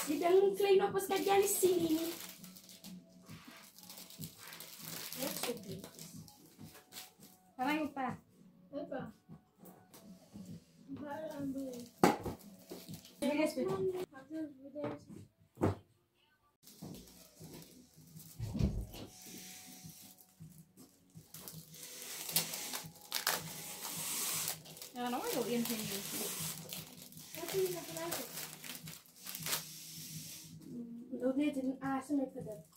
Dit een klein op als dat jij niet zien. Vai, opa. Opa. Vai lá, bem. Ja, nou wil je geen. Wat is er gelijk? Ook net een aas met dat.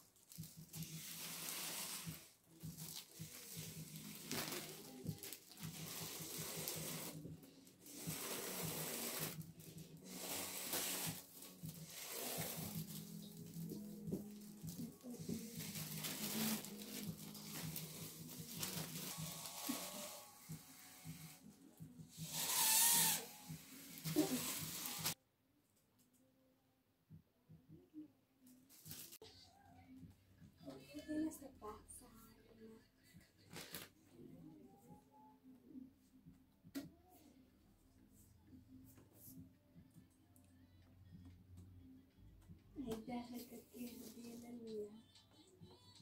Ik dacht dat ik hier de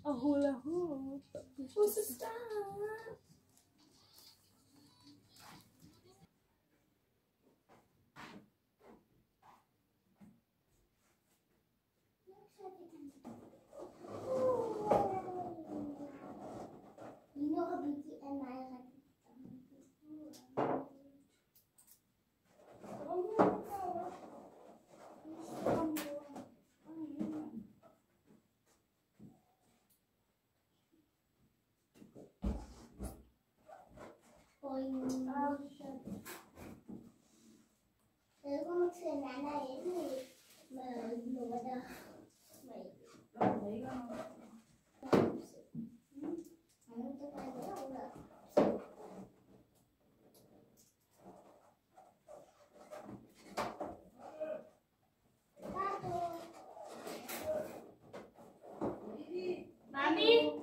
oh, hula hoop. Hoe ze staan. Nog een beetje en mij gaat Mami?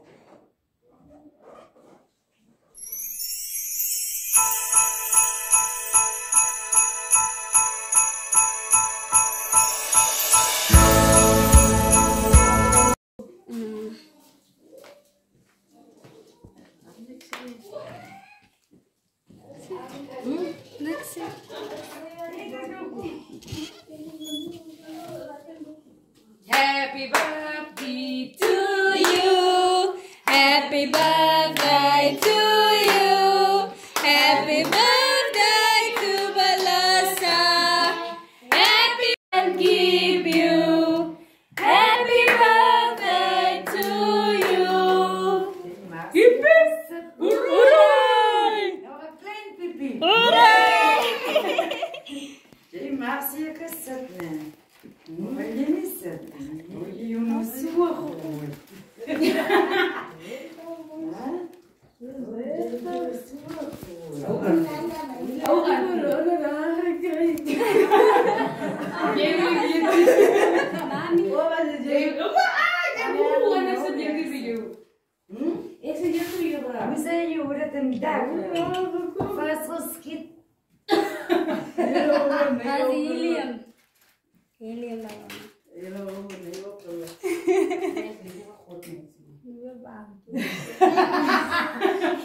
Happy birthday to you. Happy birthday to you. Happy birthday to Melissa. Happy and give you. Happy birthday to you. Hip hip. Hooray! Hooray! Merci a cassette. Olha, eu não sou a rua. Helium lang.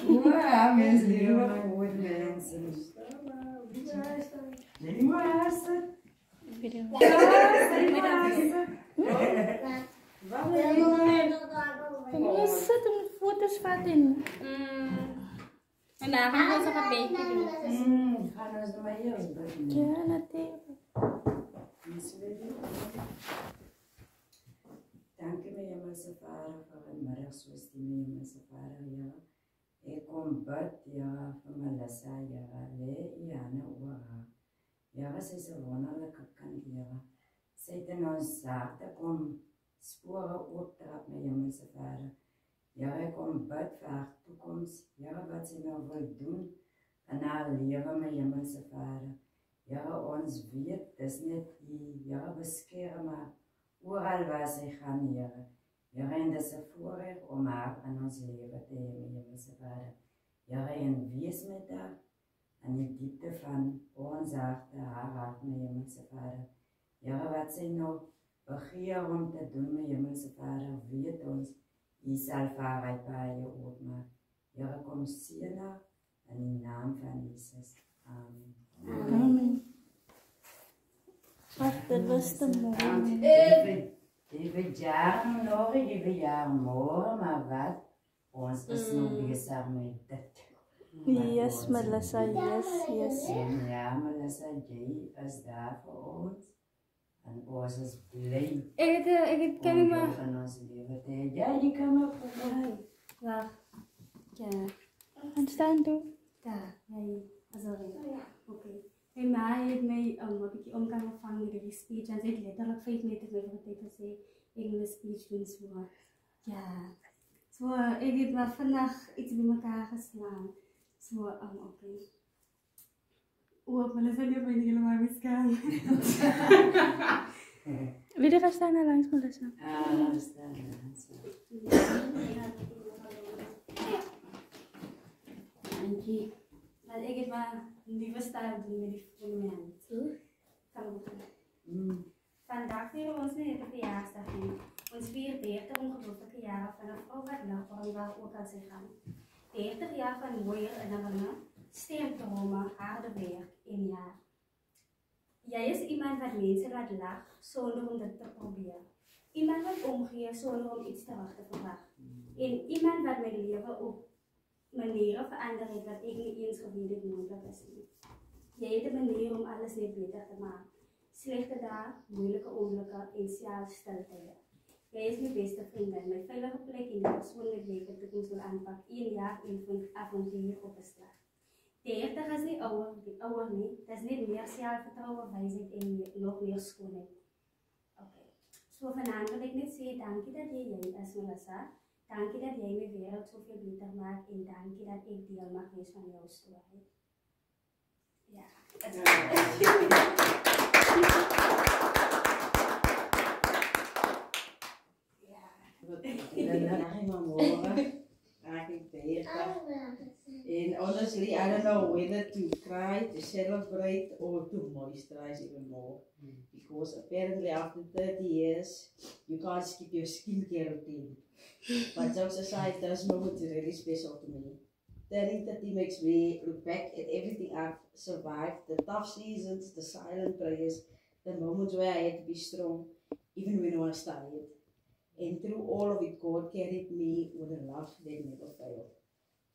Ué, mas eu não vou nessa. Nem massa. Nossa, tem fotos fatin. Anak ko sa kape. Halos na mayroon. Kaya natin. Danke mir immer Safara für ein Marassus, die mir immer Safara ja. Combat ja für Malasa ja le Iana Uara. Ja, se se vona la kakandiera. Se te non sa te kom spora optrap mir immer Safara. Ja, combat vaart toekomst. Ja, wat ze nou wil doen. En haar leren mir immer Safara. Ja, ons weet, dis net die, ja, beskeren maar oral waar sy gaan, Here. Here, en dis 'n voorreg om haar in ons lewe te hê, Here, se Vader. Here, en wees met haar, aan die diepte van ons harte, haar hart, my Hemelse Vader. Here, wat sy nog begeer om te doen, my Hemelse Vader, weet ons, U sal vir haar uit paie oopmaak. Here, kom seën haar in die naam van Jesus. Amen. Amen. Wat, dit was te mooi. Die jaar nog, die jaar morgen, maar wat? Ons is nog bezig met dit. Yes, Melissa, yes. En ja, Melissa, jy is daar vir ons. En ons is blij. Ik kan niet meer. Van ons leven te hê. Ja, jy kan maar voor. Wacht. Ja. En staan toe. Daar, nee, sorry. Oké. Hey, maar heeft mij een beetje omgang gevangen met die speech. En ze heeft letterlijk 5 minuten mee verteld dat ze een speech doen. Zo. Ja. Zo, ik heb maar vandaag iets bij elkaar geslaan. Zo, oké. Oh, maar dat zijn niet bij helemaal misgaan. Wie er staan er langs, Melissa? Ah, staan Angie, laat ik het maar nieuwe stijl doen met die voetbalman. Kan ook. Vandaag vieren we ons een verjaarsdag in. Ons viert 30 ongelooflijke jaren van een vrouw wat nachtvallen waar ook al zij gaan. 30 jaar van mooie herinneringen, steendromen, harde werk in jaar. Jij is iemand wat mensen laat lachen zonder om dit te proberen. Iemand wat omgeeft zonder om iets terug te verwachten. En iemand wat mijn leven op manieren veranderen heeft dat ik niet eens geweten het mogelijk is. Jij hebt de manier om alles net beter te maken. Slechte dagen, moeilijke ongelukken en zelfs stiltijden. Jij is mijn beste vriendin, mijn veilige plek in de persoon met wie ik de toekomst wil aanpakken. 1 jaar in avontuur op de slag. 30 is niet ouder nie, dat is niet meer zelfvertrouwen, wijsheid en nog meer schoonheid. Oké. So vanavond wil ik net zeggen, dankie dat jij is, Melissa. Dankie dat jij mijn wereld zoveel beter maakt en dankie dat ik deel mag wezen van jouw story. Ja. And honestly, I don't know whether to cry, to celebrate, or to moisturize even more. Because apparently after 30 years, you can't skip your skincare routine. But Joseph Society, those moments are really special to me. Turning 30 makes me look back at everything I've survived, the tough seasons, the silent prayers, the moments where I had to be strong, even when I was tired. And through all of it, God carried me with a love that never failed.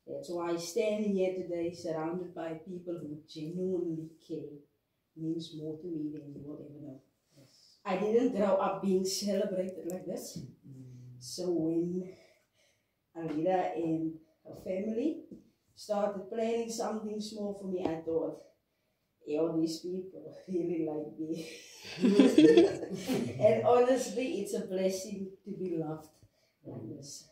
That's why standing here today, surrounded by people who genuinely care, means more to me than you will ever know. Yes. I didn't grow up being celebrated like this. So when Alida and her family started planning something small for me, I thought, all these people really like me. And honestly, it's a blessing to be loved like this.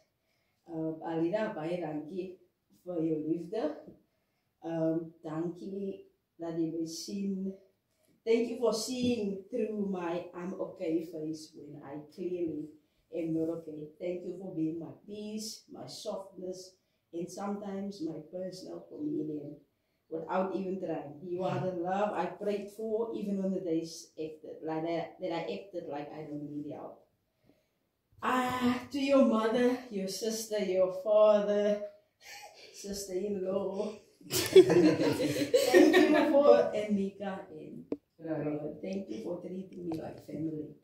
Alida, baie dankie vir jou liefde. Dankie dat jy my sien. Thank you for seeing through my I'm okay face when I clearly am not okay. Thank you for being my peace, my softness, and sometimes my personal comedian. Without even trying. You are the love I prayed for, even on the days acted like that I acted like I don't need help. To your mother, your sister, your father, sister-in-law. Thank you for Anika and Robert. Thank you for treating me like family.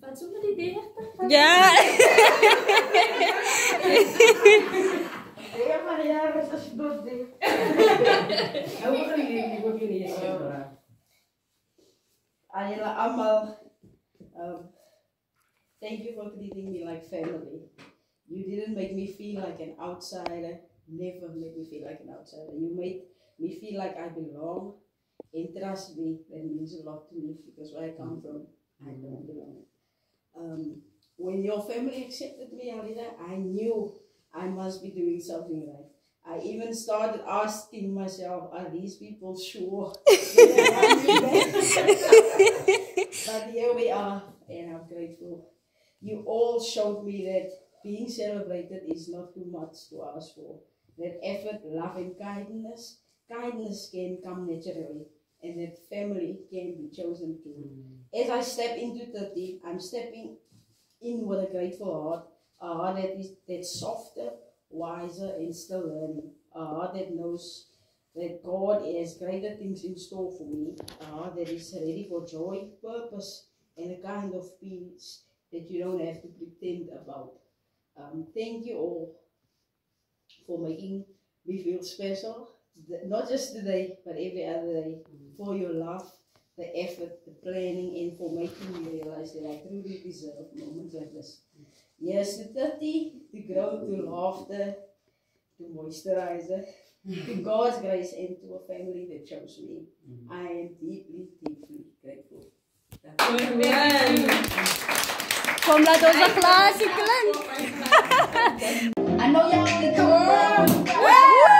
Wat zoeken die 30? Ja! Ja, maar ja, dat is birthday. Ayala Amal, thank you for treating me like family. You didn't make me feel like an outsider. Never made me feel like an outsider. You made me feel like I belong. And trust me, that means a lot to me because where I come from, I don't belong. When your family accepted me, Alida, I knew I must be doing something right. I even started asking myself, are these people sure? But here we are, and I'm grateful. You all showed me that being celebrated is not too much to ask for. That effort, love, and kindness can come naturally, and that family can be chosen too. As I step into 30, I'm stepping in with a grateful heart, a heart that's softer, wiser, and still learning, a heart that knows that God has greater things in store for me, a heart that is ready for joy, purpose, and a kind of peace that you don't have to pretend about. Thank you all for making me feel special, not just today, but every other day, for your love, the effort, the planning, and for making me realize that I truly deserve moments like this. Yes, to 30, to grow, to laughter, to moisturizer, to God's grace, and to a family that chose me. I am deeply, deeply grateful. Amen. Kom, laat ons 'n glasie klink. I know y'all can come on.